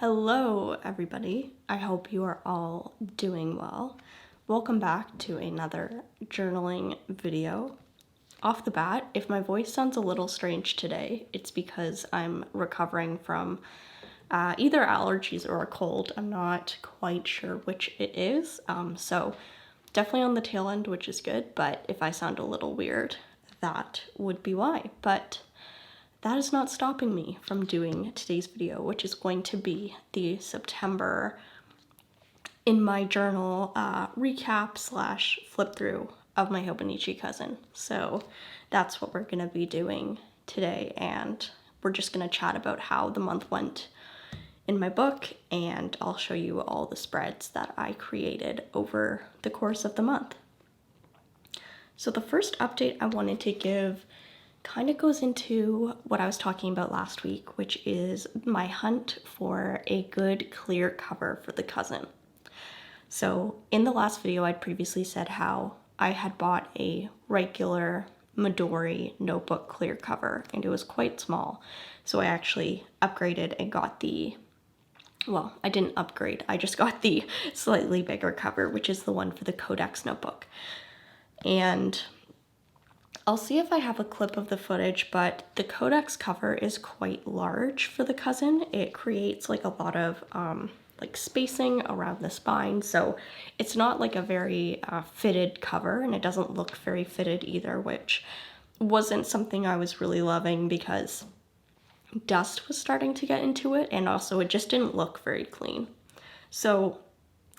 Hello everybody, I hope you are all doing well. Welcome back to another journaling video. Off the bat, if my voice sounds a little strange today, it's because I'm recovering from either allergies or a cold. I'm not quite sure which it is, so definitely on the tail end, which is good, but if I sound a little weird, that would be why. But that is not stopping me from doing today's video, which is going to be the September in my journal recap slash flip through of my hobonichi cousin. So that's what we're going to be doing today, and we're just going to chat about how the month went in my book, and I'll show you all the spreads that I created over the course of the month. So the first update I wanted to give kind of goes into what I was talking about last week, which is my hunt for a good clear cover for the cousin. So in the last video, I'd previously said how I had bought a regular Midori notebook clear cover, and it was quite small. So I actually upgraded and got well, I didn't upgrade, I just got the slightly bigger cover, which is the one for the Codex notebook. And I'll see if I have a clip of the footage, but the Codex cover is quite large for the cousin. It creates like a lot of like spacing around the spine, so it's not like a very fitted cover, and it doesn't look very fitted either, which wasn't something I was really loving because dust was starting to get into it, and also it just didn't look very clean. So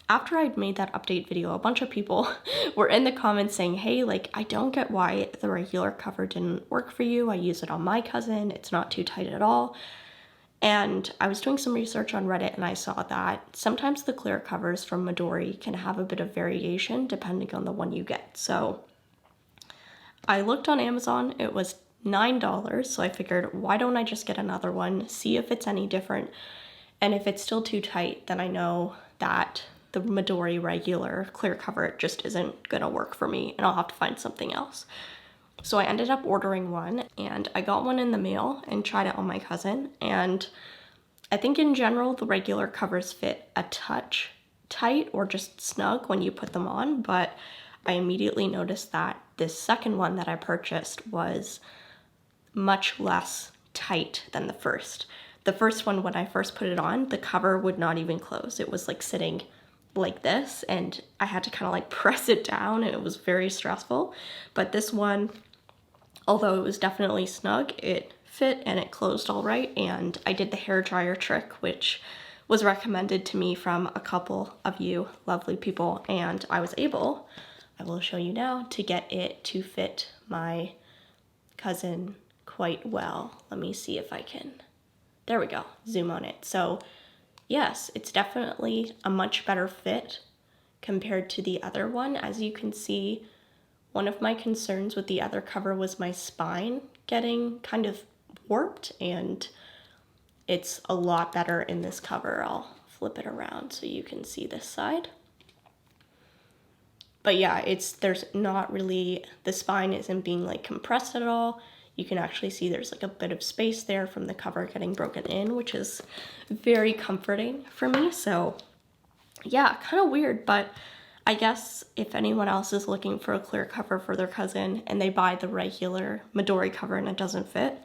after I'd made that update video, a bunch of people were in the comments saying, hey, like, I don't get why the regular cover didn't work for you. I use it on my cousin. It's not too tight at all. And I was doing some research on Reddit, and I saw that sometimes the clear covers from Midori can have a bit of variation depending on the one you get. So I looked on Amazon. It was $9, so I figured, why don't I just get another one, see if it's any different, and if it's still too tight, then I know that the Midori regular clear cover just isn't gonna work for me, and I'll have to find something else. So I ended up ordering one, and I got one in the mail and tried it on my cousin, and I think in general the regular covers fit a touch tight or just snug when you put them on, but I immediately noticed that this second one that I purchased was much less tight than the first. The first one, when I first put it on, the cover would not even close. It was like sitting like this, and I had to kind of like press it down, and it was very stressful. But this one, although it was definitely snug, it fit and it closed all right, and I did the hair dryer trick, which was recommended to me from a couple of you lovely people, and I was able, I will show you now, to get it to fit my cousin quite well. Let me see if I can, there we go, zoom on it. So yes, it's definitely a much better fit compared to the other one. As you can see, one of my concerns with the other cover was my spine getting kind of warped, and it's a lot better in this cover. I'll flip it around so you can see this side. But yeah, there's not really, the spine isn't being like compressed at all. You can actually see there's like a bit of space there from the cover getting broken in, which is very comforting for me. So yeah, kind of weird, but I guess if anyone else is looking for a clear cover for their cousin and they buy the regular Midori cover and it doesn't fit,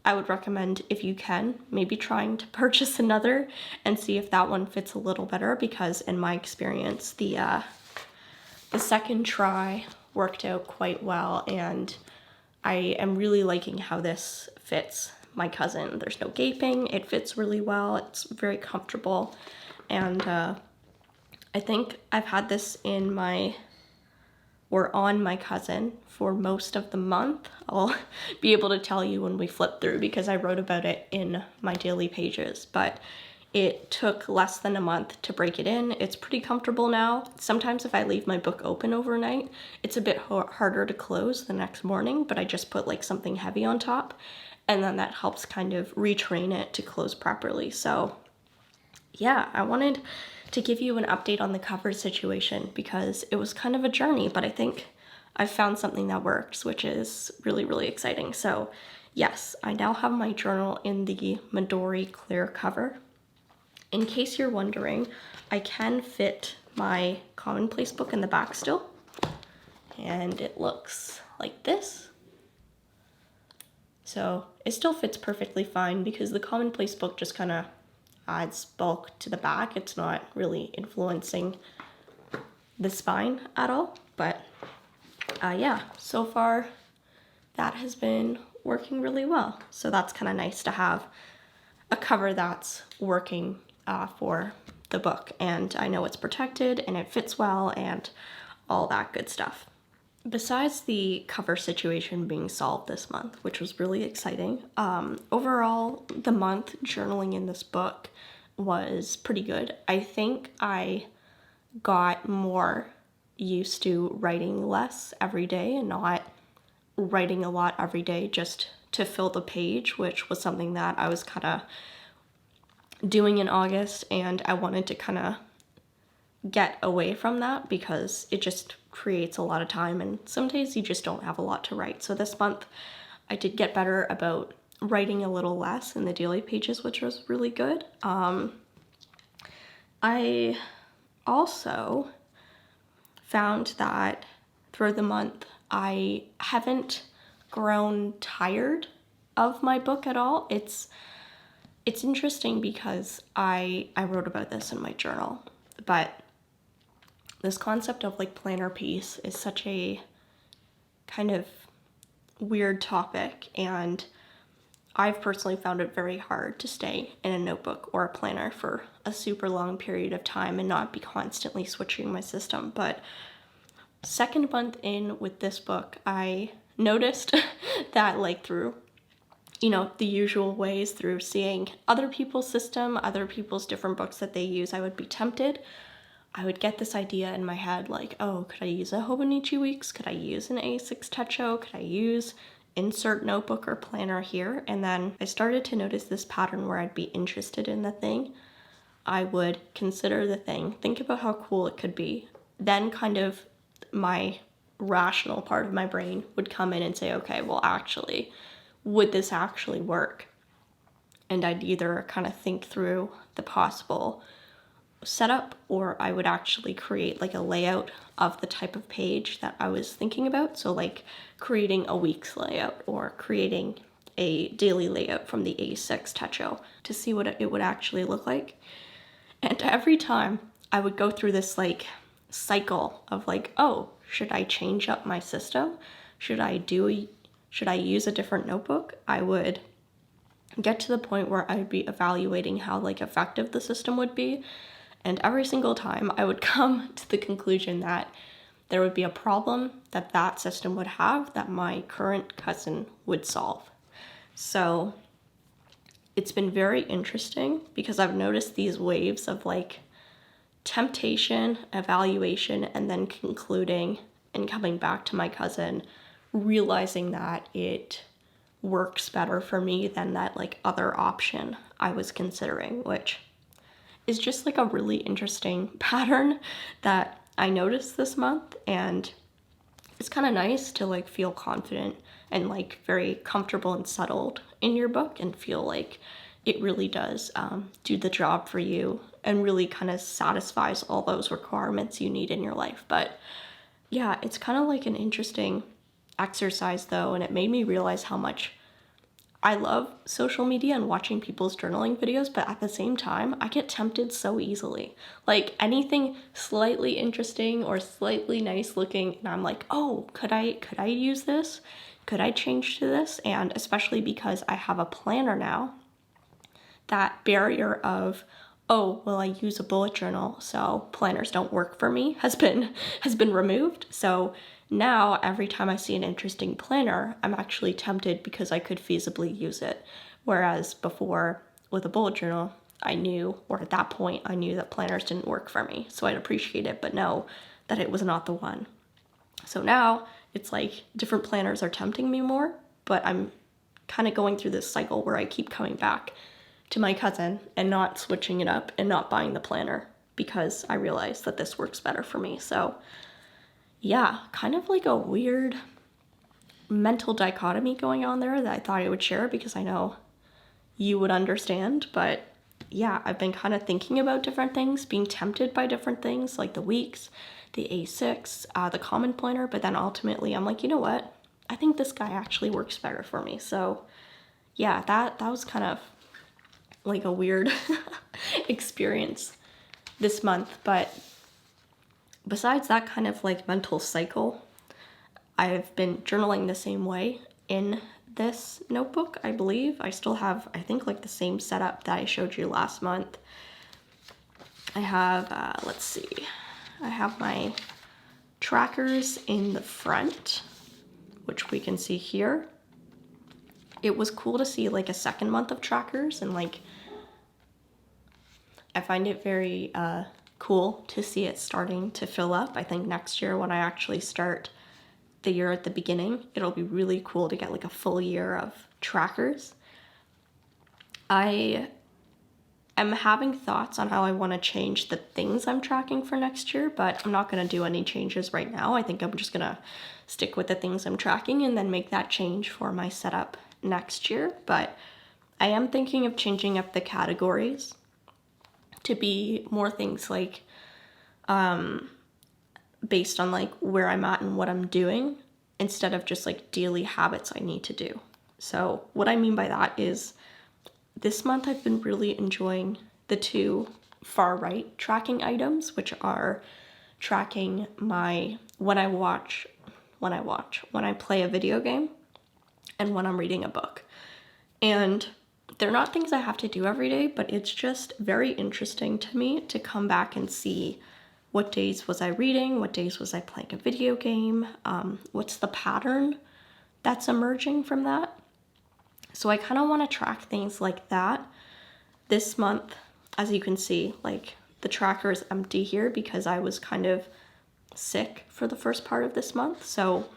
I would recommend, if you can, maybe trying to purchase another and see if that one fits a little better, because in my experience, the second try worked out quite well, and I am really liking how this fits my cousin. There's no gaping, it fits really well, it's very comfortable, and I think I've had this on my cousin for most of the month. I'll be able to tell you when we flip through, because I wrote about it in my daily pages, but it took less than a month to break it in. It's pretty comfortable now. Sometimes if I leave my book open overnight, it's a bit harder to close the next morning, but I just put like something heavy on top, and then that helps kind of retrain it to close properly. So yeah, I wanted to give you an update on the cover situation because it was kind of a journey, but I think I've found something that works, which is really, really exciting. So yes, I now have my journal in the Midori clear cover. In case you're wondering, I can fit my commonplace book in the back still, and it looks like this. So it still fits perfectly fine because the commonplace book just kind of adds bulk to the back. It's not really influencing the spine at all, but yeah, so far that has been working really well. So that's kind of nice to have a cover that's working for the book, and I know it's protected and it fits well and all that good stuff. Besides the cover situation being solved this month, which was really exciting, overall the month journaling in this book was pretty good. I think I got more used to writing less every day and not writing a lot every day just to fill the page, which was something that I was kind of doing in August, and I wanted to kind of get away from that because it just creates a lot of time and some days you just don't have a lot to write. So this month I did get better about writing a little less in the daily pages, which was really good. I also found that through the month I haven't grown tired of my book at all. It's interesting because I wrote about this in my journal, but this concept of like planner piece is such a kind of weird topic, and I've personally found it very hard to stay in a notebook or a planner for a super long period of time and not be constantly switching my system. But second month in with this book, I noticed that like through, you know, the usual ways, through seeing other people's system, other people's different books that they use, I would be tempted. I would get this idea in my head like, oh, could I use a Hobonichi Weeks? Could I use an A6 Could I use insert notebook or planner here? And then I started to notice this pattern where I'd be interested in the thing. I would consider the thing, think about how cool it could be. Then kind of my rational part of my brain would come in and say, okay, well, actually, would this actually work? And I'd either kind of think through the possible setup, or I would actually create like a layout of the type of page that I was thinking about. So like creating a week's layout or creating a daily layout from the A6 to see what it would actually look like. And every time I would go through this like cycle of like, oh, should I change up my system? Should I use a different notebook? I would get to the point where I'd be evaluating how like effective the system would be. And every single time I would come to the conclusion that there would be a problem that that system would have that my current cousin would solve. So it's been very interesting because I've noticed these waves of like temptation, evaluation, and then concluding and coming back to my cousin, realizing that it works better for me than that like other option I was considering, which is just like a really interesting pattern that I noticed this month. And it's kind of nice to like feel confident and like very comfortable and settled in your book and feel like it really does do the job for you and really kind of satisfies all those requirements you need in your life. But yeah, it's kind of like an interesting exercise though, and it made me realize how much I love social media and watching people's journaling videos, but at the same time, I get tempted so easily. Like anything slightly interesting or slightly nice looking, and I'm like, oh, could I use this? Could I change to this? And especially because I have a planner now, that barrier of, oh, well, I use a bullet journal, so planners don't work for me has been removed. So now, every time I see an interesting planner, I'm actually tempted because I could feasibly use it. Whereas before, with a bullet journal, I knew, or at that point, I knew that planners didn't work for me. So I'd appreciate it, but know that it was not the one. So now, it's like different planners are tempting me more, but I'm kind of going through this cycle where I keep coming back to my cousin and not switching it up and not buying the planner because I realize that this works better for me. So yeah, kind of like a weird mental dichotomy going on there that I thought I would share because I know you would understand. But yeah, I've been kind of thinking about different things, being tempted by different things like the weeks, the A6, the common planner, but then ultimately I'm like, you know what? I think this guy actually works better for me. So yeah, that was kind of like a weird experience this month. But besides that kind of like mental cycle, I've been journaling the same way in this notebook, I believe. I still have, I think, like the same setup that I showed you last month. I have, let's see, I have my trackers in the front, which we can see here. It was cool to see like a second month of trackers, and like I find it very cool to see it starting to fill up. I think next year when I actually start the year at the beginning, it'll be really cool to get like a full year of trackers. I am having thoughts on how I want to change the things I'm tracking for next year, but I'm not going to do any changes right now. I think I'm just going to stick with the things I'm tracking and then make that change for my setup next year. But I am thinking of changing up the categories to be more things like based on like where I'm at and what I'm doing, instead of just like daily habits I need to do. So what I mean by that is this month I've been really enjoying the two far right tracking items, which are tracking my when I play a video game and when I'm reading a book. And they're not things I have to do every day, but it's just very interesting to me to come back and see what days was I reading, what days was I playing a video game, what's the pattern that's emerging from that. So I kind of want to track things like that. This month, as you can see, like the tracker is empty here because I was kind of sick for the first part of this month. So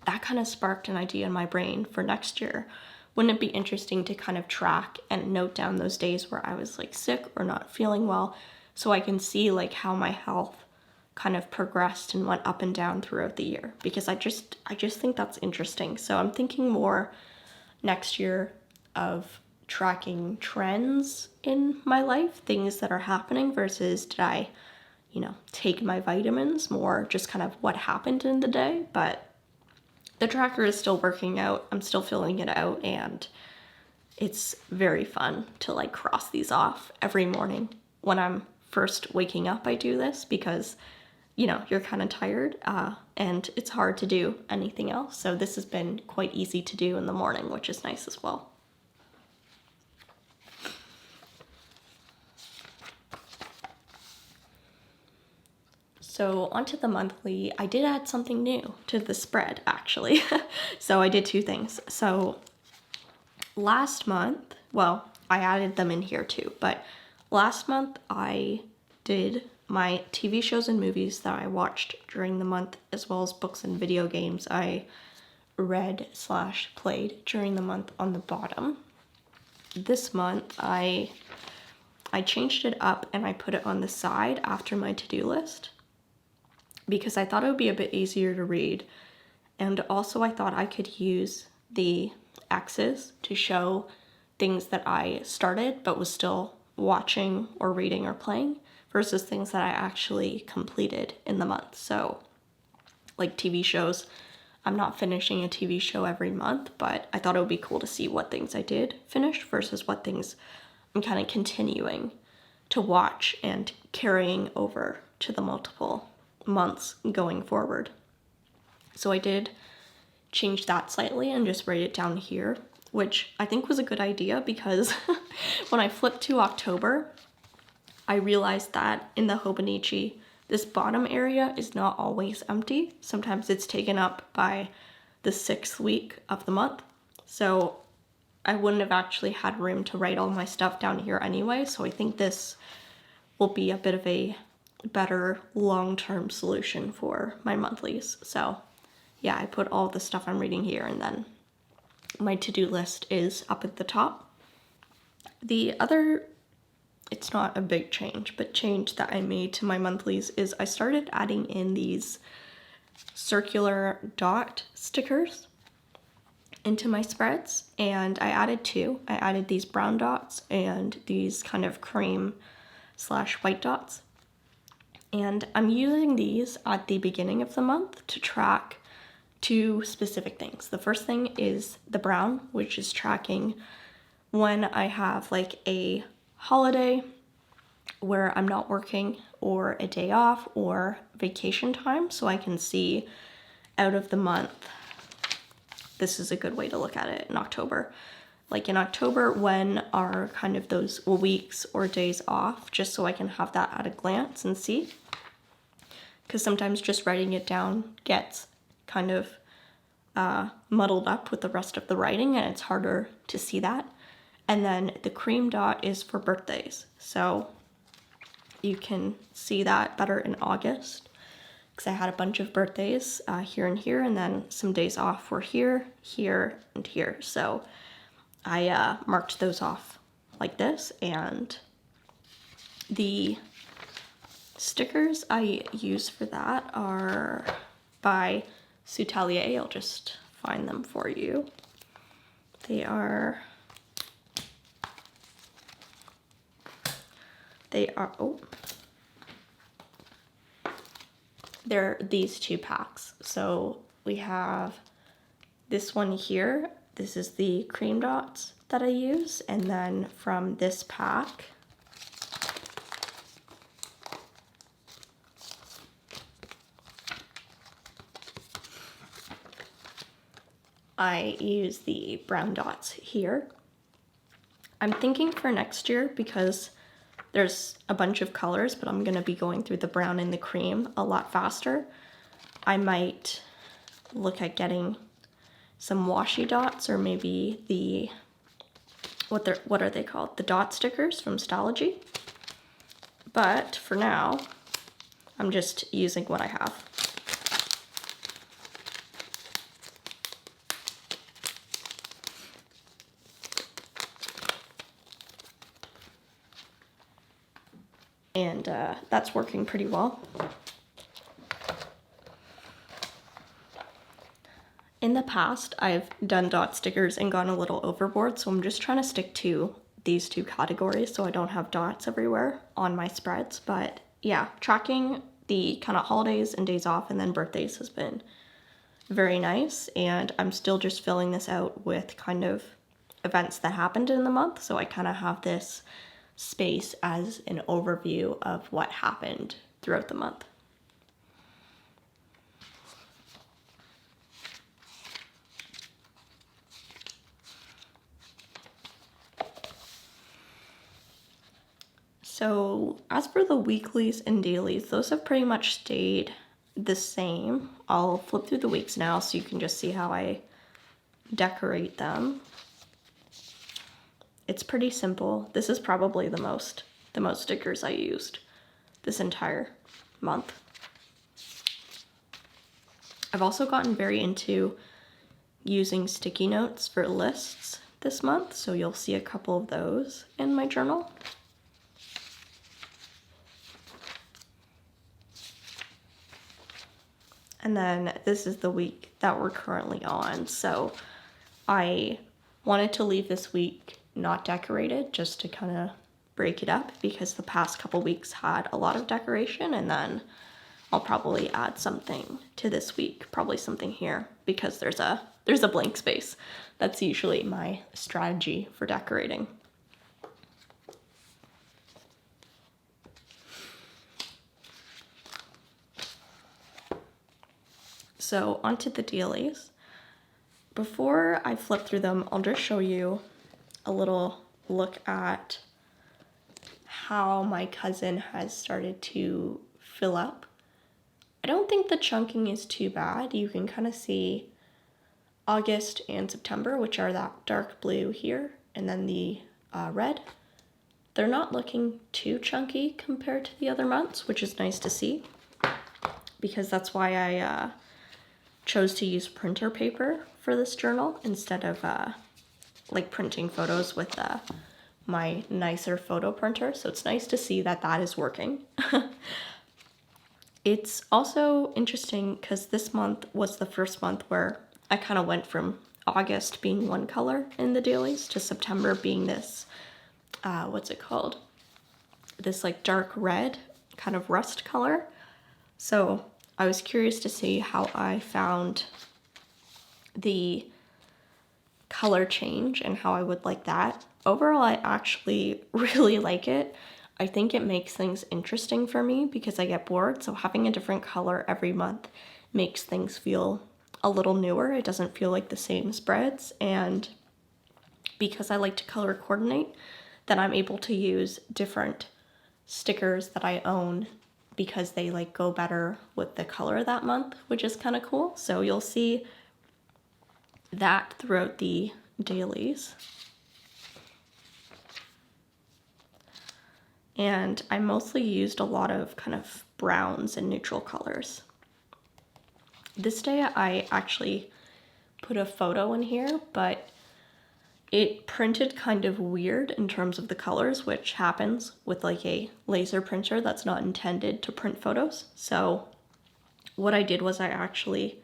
that kind of sparked an idea in my brain for next year. Wouldn't it be interesting to kind of track and note down those days where I was like sick or not feeling well, so I can see like how my health kind of progressed and went up and down throughout the year? Because I just think that's interesting. So I'm thinking more next year of tracking trends in my life, things that are happening, versus did I, take my vitamins, more just kind of what happened in the day. But the tracker is still working out. I'm still filling it out, and it's very fun to like cross these off every morning. When I'm first waking up, I do this because, you're kind of tired and it's hard to do anything else. So this has been quite easy to do in the morning, which is nice as well. So onto the monthly, I did add something new to the spread actually. So I did two things. So last month, well, I added them in here too, but last month I did my TV shows and movies that I watched during the month, as well as books and video games I read/played during the month on the bottom. This month I changed it up and I put it on the side after my to-do list, because I thought it would be a bit easier to read. And also I thought I could use the X's to show things that I started but was still watching or reading or playing, versus things that I actually completed in the month. So like TV shows, I'm not finishing a TV show every month, but I thought it would be cool to see what things I did finish versus what things I'm kind of continuing to watch and carrying over to the multiple months going forward. So I did change that slightly and just write it down here, which I think was a good idea, because when I flipped to October, I realized that in the hobonichi, this bottom area is not always empty. Sometimes it's taken up by the 6th week of the month. So I wouldn't have actually had room to write all my stuff down here anyway. So I think this will be a bit of a better long-term solution for my monthlies. So yeah, I put all the stuff I'm reading here, and then my to-do list is up at the top. The other, it's not a big change, but change that I made to my monthlies is I started adding in these circular dot stickers into my spreads, and I added two. I added these brown dots and these kind of cream / white dots. And I'm using these at the beginning of the month to track two specific things. The first thing is the brown, which is tracking when I have like a holiday where I'm not working, or a day off, or vacation time, so I can see out of the month. This is a good way to look at it in October. Like in October, when are kind of those weeks or days off, just so I can have that at a glance and see. Because sometimes just writing it down gets kind of muddled up with the rest of the writing, and it's harder to see that. And then the cream dot is for birthdays. So you can see that better in August, because I had a bunch of birthdays here and here, and then some days off were here, here, and here. So I marked those off like this, and the stickers I use for that are by Soutelier. I'll just find them for you. They're these two packs. So we have this one here. This is the cream dots that I use. And then from this pack, I use the brown dots here. I'm thinking for next year, because there's a bunch of colors, but I'm gonna be going through the brown and the cream a lot faster. I might look at getting some washi dots, or maybe the, what are they called? The dot stickers from Stalogy. But for now, I'm just using what I have. And that's working pretty well. In the past, I've done dot stickers and gone a little overboard, so I'm just trying to stick to these two categories so I don't have dots everywhere on my spreads. But yeah, tracking the kind of holidays and days off and then birthdays has been very nice, and I'm still just filling this out with kind of events that happened in the month, so I kind of have this space as an overview of what happened throughout the month. So as for the weeklies and dailies, those have pretty much stayed the same. I'll flip through the weeks now so you can just see how I decorate them. It's pretty simple. This is probably the most stickers I used this entire month. I've also gotten very into using sticky notes for lists this month, so you'll see a couple of those in my journal. And then this is the week that we're currently on, so I wanted to leave this week not decorated, just to kind of break it up, because the past couple weeks had a lot of decoration, and then I'll probably add something to this week, probably something here, because there's a blank space. That's usually my strategy for decorating. So onto the dailies. Before I flip through them, I'll just show you a little look at how my cousin has started to fill up. I don't think the chunking is too bad. You can kind of see August and September, which are that dark blue here, and then the red. They're not looking too chunky compared to the other months, which is nice to see, because that's why I chose to use printer paper for this journal instead of like printing photos with my nicer photo printer. So it's nice to see that that is working. It's also interesting because this month was the first month where I kind of went from August being one color in the dailies to September being this, what's it called? This like dark red kind of rust color. So I was curious to see how I found the color change and how I would like that. Overall, I actually really like it. I think it makes things interesting for me because I get bored, so having a different color every month makes things feel a little newer. It doesn't feel like the same spreads, and because I like to color coordinate, then I'm able to use different stickers that I own because they like go better with the color that month, which is kind of cool. So you'll see that throughout the dailies. And I mostly used a lot of kind of browns and neutral colors. This day I actually put a photo in here, but it printed kind of weird in terms of the colors, which happens with like a laser printer that's not intended to print photos. So what I did was I actually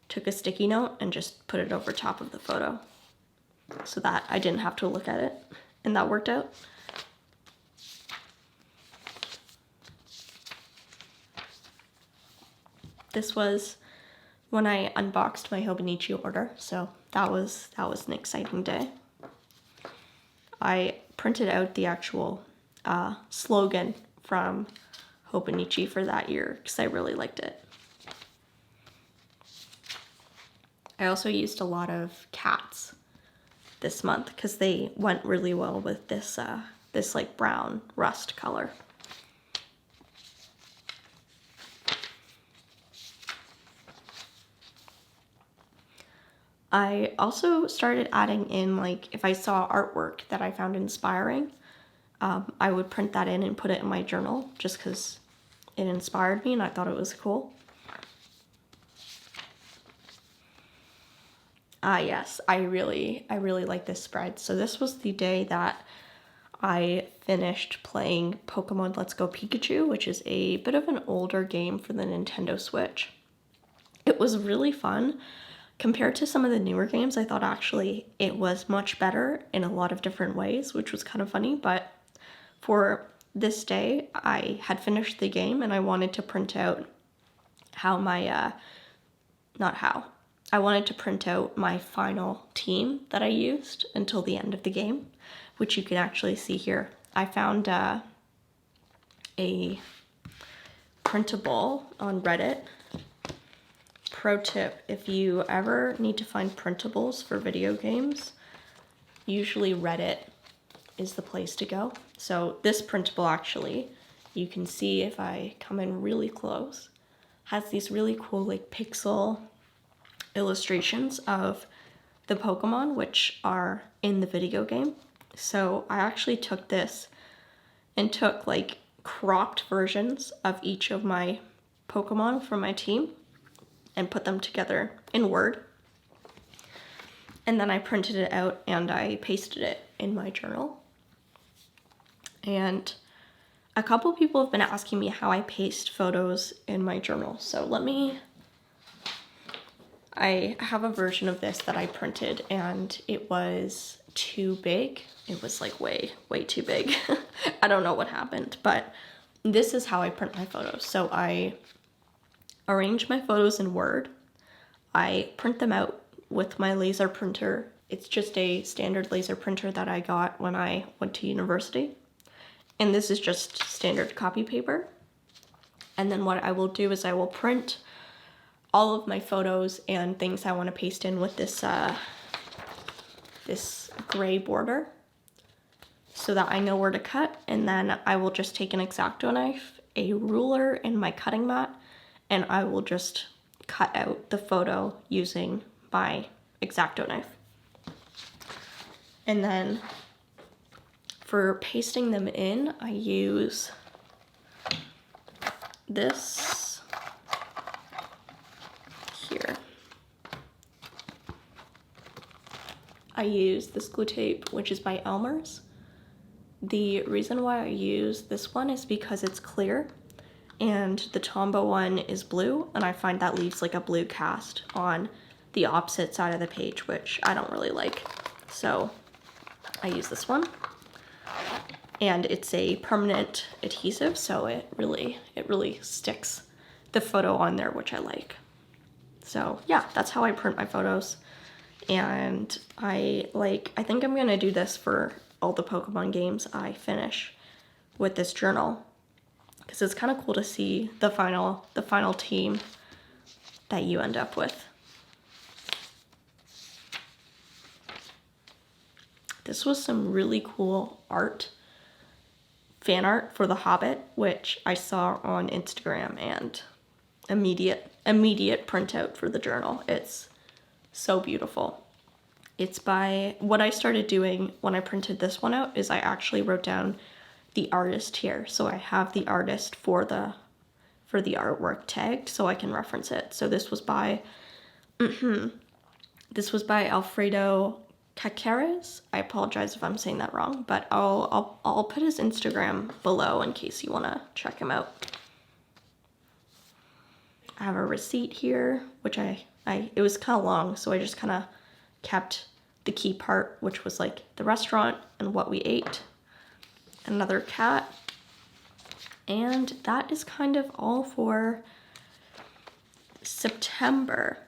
took a sticky note and just put it over top of the photo so that I didn't have to look at it, and that worked out. This was when I unboxed my hobonichi order, so that was an exciting day. I printed out the actual slogan from hobonichi for that year because I really liked it. I also used a lot of cats this month because they went really well with this this like brown rust color. I also started adding in, like, if I saw artwork that I found inspiring, I would print that in and put it in my journal just because it inspired me and I thought it was cool. Yes, I really like this spread. So this was the day that I finished playing Pokemon Let's Go Pikachu, which is a bit of an older game for the Nintendo Switch. It was really fun. Compared to some of the newer games, I thought actually it was much better in a lot of different ways, which was kind of funny. But for this day, I had finished the game and I wanted to print out how my, I wanted to print out my final team that I used until the end of the game, which you can actually see here. I found a printable on Reddit. Pro tip, if you ever need to find printables for video games, usually Reddit is the place to go. So this printable actually, you can see if I come in really close, has these really cool like pixel illustrations of the Pokemon which are in the video game. So I actually took this and took like cropped versions of each of my Pokemon from my team and put them together in Word. And then I printed it out and I pasted it in my journal. And a couple people have been asking me how I paste photos in my journal. So I have a version of this that I printed and it was too big. It was like way too big. I don't know what happened, but this is how I print my photos. So I arrange my photos in Word. I print them out with my laser printer. It's just a standard laser printer that I got when I went to university. And this is just standard copy paper. And then what I will do is I will print all of my photos and things I want to paste in with this this gray border so that I know where to cut. And then I will just take an X-Acto knife, a ruler, and my cutting mat, and I will just cut out the photo using my X-Acto knife. And then for pasting them in, I use this here. I use this glue tape, which is by Elmer's. The reason why I use this one is because it's clear and the Tombow one is blue, and I find that leaves like a blue cast on the opposite side of the page, which I don't really like. So I use this one. And it's a permanent adhesive, so it really sticks the photo on there, which I like. So yeah, that's how I print my photos. And I think I'm gonna do this for all the Pokemon games I finish with this journal, because it's kind of cool to see the final team that you end up with. This was some really cool fan art for The Hobbit, which I saw on Instagram, and immediate printout for the journal. It's so beautiful. It's by, what I started doing when I printed this one out is I actually wrote down the artist here. So I have the artist for the artwork tagged so I can reference it. So this was by Alfredo Caceres. I apologize if I'm saying that wrong, but I'll put his Instagram below in case you want to check him out. I have a receipt here, which it was kind of long, so I just kind of kept the key part, which was like the restaurant and what we ate. Another cat. And that is kind of all for September.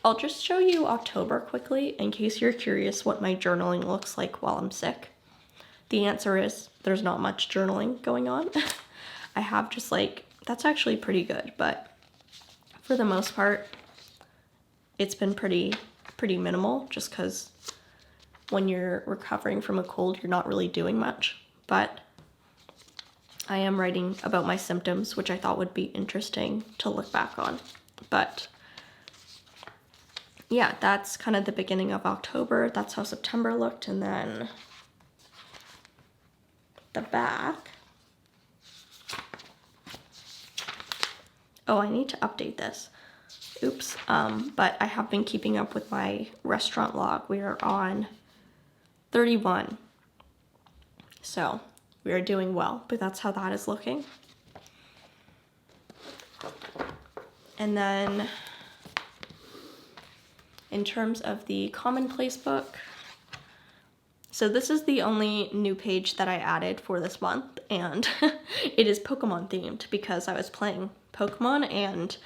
I'll just show you October quickly in case you're curious what my journaling looks like while I'm sick. The answer is there's not much journaling going on. I have just that's actually pretty good, but for the most part, it's been pretty minimal, just because when you're recovering from a cold, you're not really doing much. But I am writing about my symptoms, which I thought would be interesting to look back on. But yeah, that's kind of the beginning of October. That's how September looked. And then the back. Oh, I need to update this. Oops. But I have been keeping up with my restaurant log. We are on 31. So we are doing well, but that's how that is looking. And then in terms of the commonplace book, so this is the only new page that I added for this month, and it is Pokemon themed because I was playing Pokemon, and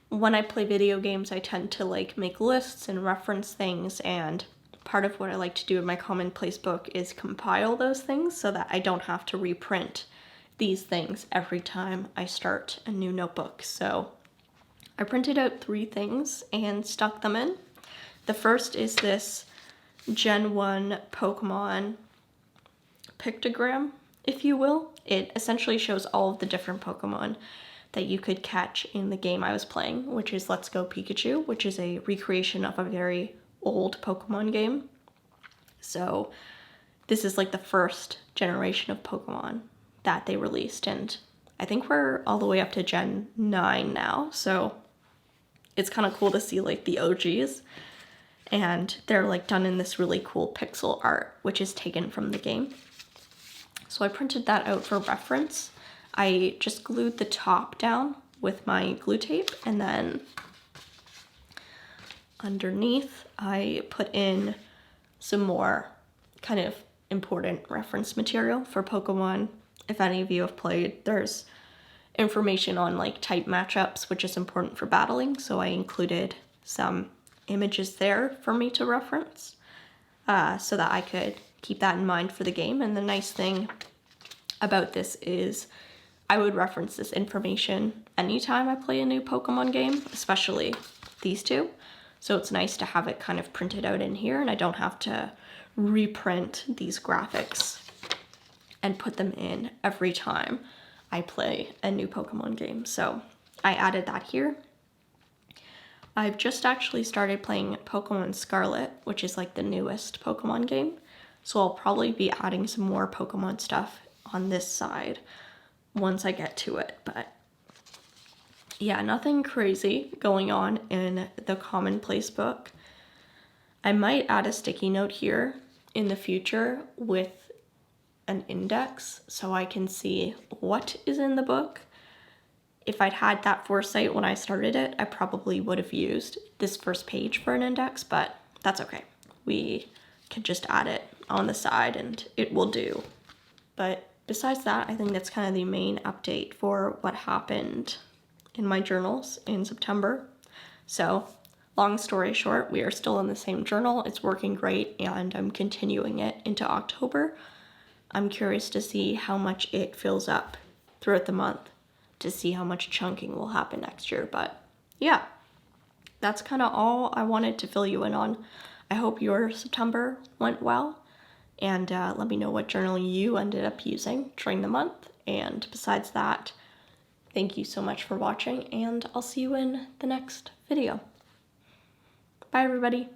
when I play video games, I tend to make lists and reference things, and part of what I like to do in my commonplace book is compile those things so that I don't have to reprint these things every time I start a new notebook. So I printed out 3 things and stuck them in. The first is this Gen 1 Pokemon pictogram, if you will. It essentially shows all of the different Pokemon that you could catch in the game I was playing, which is Let's Go Pikachu, which is a recreation of a very old Pokemon game. So this is the first generation of Pokemon that they released, and I think we're all the way up to Gen 9 now, so it's kind of cool to see the OGs, and they're done in this really cool pixel art, which is taken from the game. So I printed that out for reference. I just glued the top down with my glue tape, and then underneath I put in some more kind of important reference material for Pokemon. If any of you have played, there's information on type matchups, which is important for battling, so I included some images there for me to reference so that I could keep that in mind for the game. And the nice thing about this is I would reference this information anytime I play a new Pokemon game, especially these two. So it's nice to have it kind of printed out in here, and I don't have to reprint these graphics and put them in every time I play a new Pokemon game. So I added that here. I've just actually started playing Pokemon Scarlet, which is the newest Pokemon game. So I'll probably be adding some more Pokemon stuff on this side once I get to it. But yeah, nothing crazy going on in the commonplace book. I might add a sticky note here in the future with an index so I can see what is in the book. If I'd had that foresight when I started it, I probably would have used this first page for an index, but that's okay. We can just add it on the side and it will do. But besides that, I think that's kind of the main update for what happened in my journals in September. So, long story short, we are still in the same journal. It's working great and I'm continuing it into October. I'm curious to see how much it fills up throughout the month, to see how much chunking will happen next year. But yeah, that's kind of all I wanted to fill you in on. I hope your September went well, and let me know what journal you ended up using during the month. And besides that, thank you so much for watching, and I'll see you in the next video. Bye, everybody.